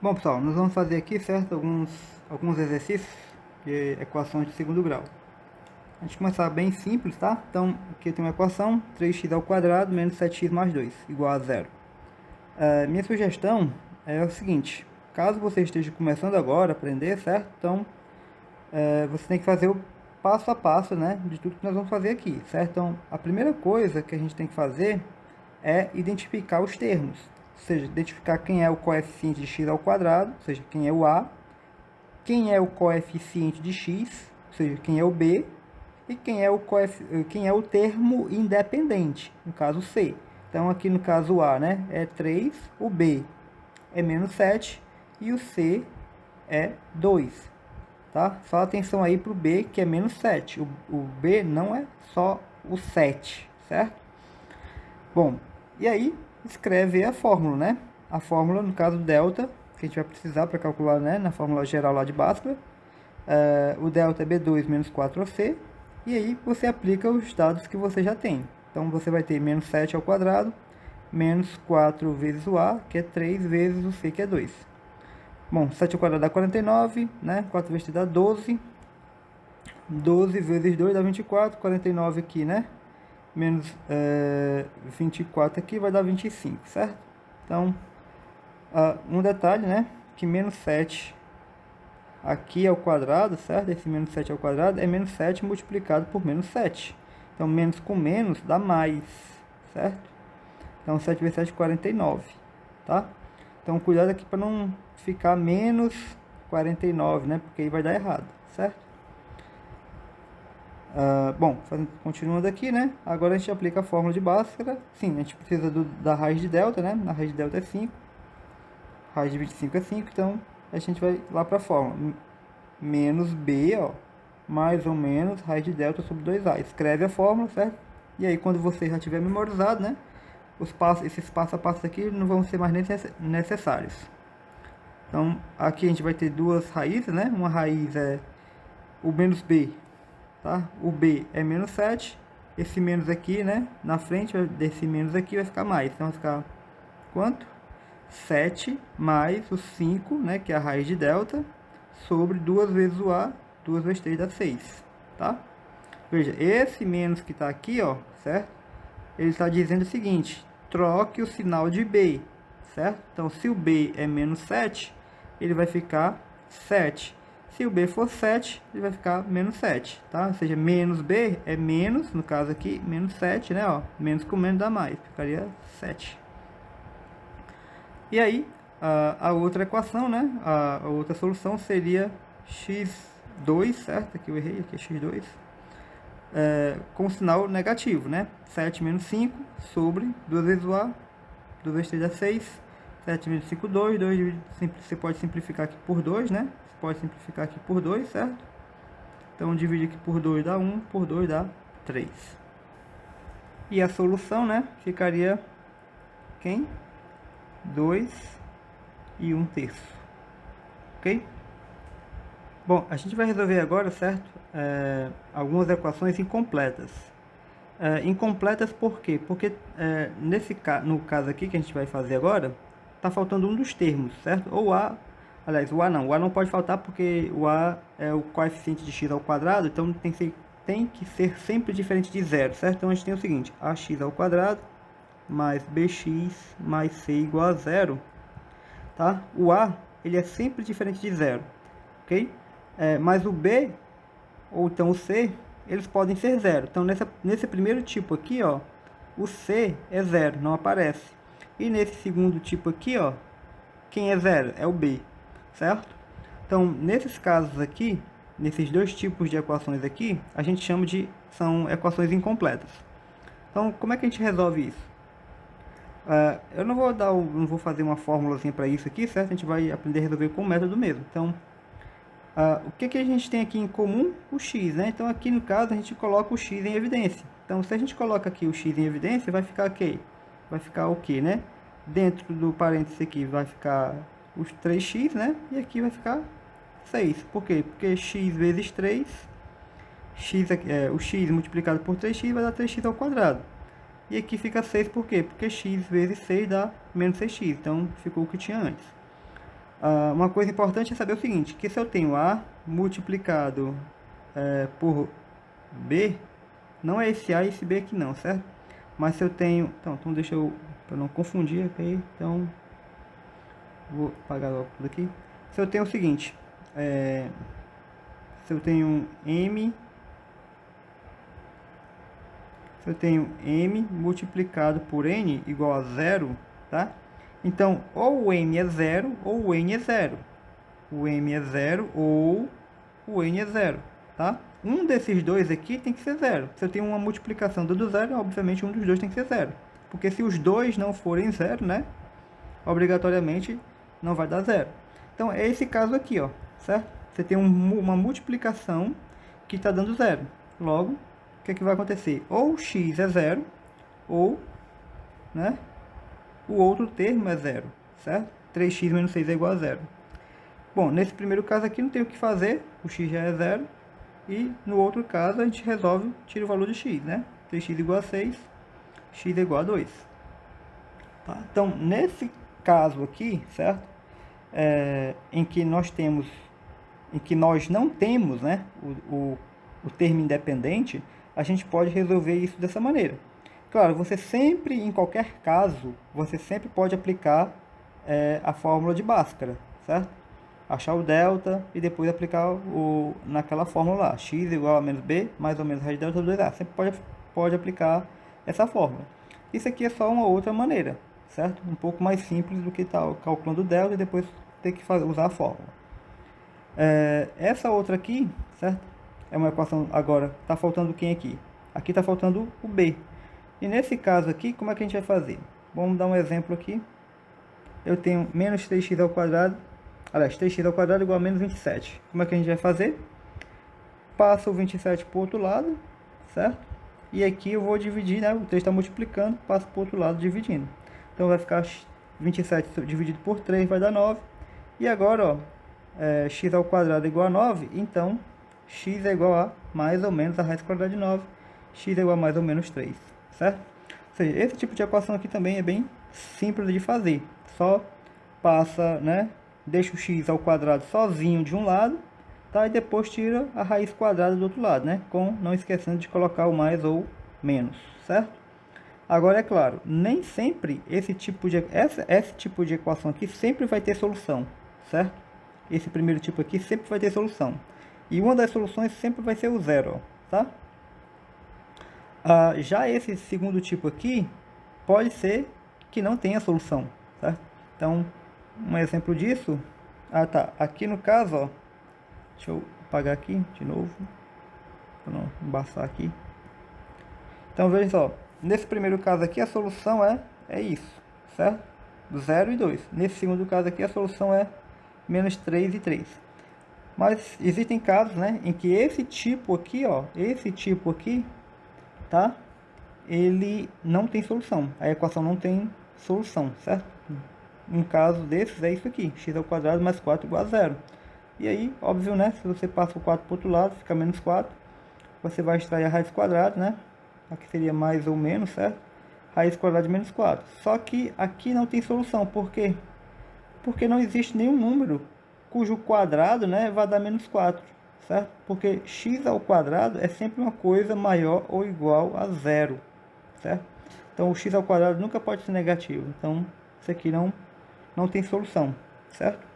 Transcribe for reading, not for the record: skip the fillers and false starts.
Bom, pessoal, nós vamos fazer aqui, certo, alguns exercícios de equações de segundo grau. A gente começar bem simples, tá? Então, aqui tem uma equação, 3x ao quadrado menos 7x mais 2, igual a zero. Minha sugestão é o seguinte, caso você esteja começando agora a aprender, certo? Então, você tem que fazer o passo a passo, né, de tudo que nós vamos fazer aqui, certo? Então, a primeira coisa que a gente tem que fazer é identificar os termos, ou seja, identificar quem é o coeficiente de x ao quadrado, ou seja, quem é o a, quem é o coeficiente de x, ou seja, quem é o b, e quem é o termo independente, no caso c. Então, aqui no caso a, né, é 3, o b é menos 7 e o c é 2. Tá? Só atenção aí para o B, que é menos 7. O B não é só o 7, certo? Bom, e aí escreve a fórmula, né? A fórmula, no caso, delta, que a gente vai precisar para calcular, né, na fórmula geral lá de Bhaskara. O delta é B2 menos 4AC. E aí você aplica os dados que você já tem. Então, você vai ter menos 7 ao quadrado, menos 4 vezes o A, que é 3, vezes o C, que é 2. Bom, 7 ao quadrado dá 49, né? 4 vezes 3 dá 12. 12 vezes 2 dá 24. 49 aqui, né? Menos 24 aqui vai dar 25, certo? Então, um detalhe, né? Que menos 7 aqui ao quadrado, certo? Esse menos 7 ao quadrado é menos 7 multiplicado por menos 7. Então, menos com menos dá mais, certo? Então, 7 vezes 7 é 49, tá? Então, cuidado aqui para não ficar menos 49, né? Porque aí vai dar errado, certo? Bom, continuando aqui, né? Agora a gente aplica a fórmula de Bhaskara. Sim, a gente precisa da raiz de delta, né? A raiz de delta é 5. Raiz de 25 é 5, então a gente vai lá para a fórmula. Menos b, ó, mais ou menos raiz de delta sobre 2a. Escreve a fórmula, certo? E aí, quando você já tiver memorizado, né? Esses passo a passo aqui não vão ser mais necessários. Então, aqui a gente vai ter duas raízes, né? Uma raiz é o menos b, tá? O b é menos 7. Esse menos aqui, né? Na frente desse menos aqui vai ficar mais. Então, vai ficar quanto? 7 mais o 5, né? Que é a raiz de delta, sobre 2 vezes o a. 2 vezes 3 dá 6, tá? Veja, esse menos que está aqui, ó, certo? Ele está dizendo o seguinte, troque o sinal de b, certo? Então, se o b é menos 7, ele vai ficar 7. Se o b for 7, ele vai ficar menos 7, tá? Ou seja, menos b é menos, no caso aqui, menos 7, né? Ó, menos com menos dá mais, ficaria 7. E aí, a outra equação, né? A outra solução seria x2, certo? Aqui eu errei, aqui é x2. Com sinal negativo, né? 7 menos 5 sobre 2 vezes o a, 2 vezes 3 dá 6, 7 menos 5, 2, você pode simplificar aqui por 2, né? Você pode simplificar aqui por 2, certo? Então, divide aqui por 2 dá 1, por 2 dá 3. E a solução, né? Ficaria quem? 2 e 1/3, ok? Bom, a gente vai resolver agora, certo? Algumas equações incompletas. Incompletas por quê? Porque no caso aqui que a gente vai fazer agora, está faltando um dos termos, certo? Ou a, aliás, o a não pode faltar porque o a é o coeficiente de x ao quadrado, então tem que ser sempre diferente de zero, certo? Então a gente tem o seguinte, ax ao quadrado mais bx mais c igual a zero, tá? O a, ele é sempre diferente de zero, ok? Mas o b, ou então o c, eles podem ser zero. Então, nesse primeiro tipo aqui, ó, o c é zero, não aparece. E nesse segundo tipo aqui, ó, quem é zero? É o b, certo? Então, nesses casos aqui, nesses dois tipos de equações aqui, a gente chama são equações incompletas. Então, como é que a gente resolve isso? Eu não vou fazer uma fórmulazinha para isso aqui, certo? A gente vai aprender a resolver com o método mesmo. Então, o que a gente tem aqui em comum? O x, né? Então, aqui no caso, a gente coloca o x em evidência. Então, se a gente coloca aqui o x em evidência, vai ficar o quê? Vai ficar o quê, né? Dentro do parênteses aqui vai ficar os 3x, né? E aqui vai ficar 6. Por quê? Porque x vezes 3, o x multiplicado por 3x vai dar 3x ao quadrado. E aqui fica 6, por quê? Porque x vezes 6 dá menos 6x. Então, ficou o que tinha antes. Uma coisa importante é saber o seguinte, que se eu tenho A multiplicado por B, não é esse A e esse B aqui não, certo? Mas se eu tenho... Então deixa eu... para não confundir aqui, então... Vou apagar logo tudo aqui. Se eu tenho o seguinte... se eu tenho M... Se eu tenho M multiplicado por N igual a 0, tá? Então, ou o M é 0 ou o N é 0. O M é 0 ou o N é 0, tá? Um desses dois aqui tem que ser 0. Se eu tenho uma multiplicação dando 0, obviamente um dos dois tem que ser 0. Porque se os dois não forem 0, né? Obrigatoriamente não vai dar 0. Então, é esse caso aqui, ó, certo? Você tem uma multiplicação que está dando 0. Logo, o que é que vai acontecer? Ou x é 0, ou, né, o outro termo é 0, certo? 3x menos 6 é igual a 0. Bom, nesse primeiro caso aqui não tem o que fazer, o x já é 0. E no outro caso a gente resolve, tira o valor de x, né? 3x igual a 6, x é igual a 2. Tá? Então, nesse caso aqui, certo? Em que nós não temos, né, o termo independente, a gente pode resolver isso dessa maneira. Claro, você sempre, em qualquer caso, você sempre pode aplicar a fórmula de Bhaskara, certo? Achar o delta e depois aplicar naquela fórmula lá, x igual a menos b, mais ou menos raiz de delta 2a. Sempre pode aplicar essa fórmula. Isso aqui é só uma outra maneira, certo? Um pouco mais simples do que estar calculando o delta e depois ter que usar a fórmula. Essa outra aqui, certo? É uma equação, agora, está faltando quem aqui? Aqui está faltando o b. E nesse caso aqui, como é que a gente vai fazer? Vamos dar um exemplo aqui. Eu tenho menos 3x ao quadrado, aliás, 3x ao quadrado igual a menos 27. Como é que a gente vai fazer? Passo o 27 para o outro lado, certo? E aqui eu vou dividir, né? O 3 está multiplicando, passo para o outro lado dividindo. Então vai ficar 27 dividido por 3 vai dar 9. E agora, ó, x ao quadrado é igual a 9, então x é igual a mais ou menos a raiz quadrada de 9. X é igual a mais ou menos 3, certo? Ou seja, esse tipo de equação aqui também é bem simples de fazer. Só passa, né? Deixa o x ao quadrado sozinho de um lado, tá? E depois tira a raiz quadrada do outro lado, né? Não esquecendo de colocar o mais ou menos, certo? Agora, é claro, nem sempre esse tipo de equação aqui sempre vai ter solução, certo? Esse primeiro tipo aqui sempre vai ter solução. E uma das soluções sempre vai ser o zero, tá? Já esse segundo tipo aqui, pode ser que não tenha solução, certo? Então, um exemplo disso... tá. Aqui no caso, ó... Deixa eu apagar aqui de novo. Para não embaçar aqui. Então, veja só. Nesse primeiro caso aqui, a solução é isso, certo? 0 e 2. Nesse segundo caso aqui, a solução é menos 3 e 3. Mas existem casos, né, em que esse tipo aqui, ó, tá? Ele não tem solução. A equação não tem solução, certo? Um caso desses é isso aqui, x ao quadrado mais 4 igual a 0. E aí, óbvio, né, se você passa o 4 para o outro lado, fica menos 4. Você vai extrair a raiz quadrada, né? Aqui seria mais ou menos, certo? Raiz quadrada de menos 4. Só que aqui não tem solução. Por quê? Porque não existe nenhum número cujo quadrado, né, vai dar menos 4, certo? Porque x ao quadrado é sempre uma coisa maior ou igual a 0, certo? Então o x ao quadrado nunca pode ser negativo. Então isso aqui não tem solução, certo?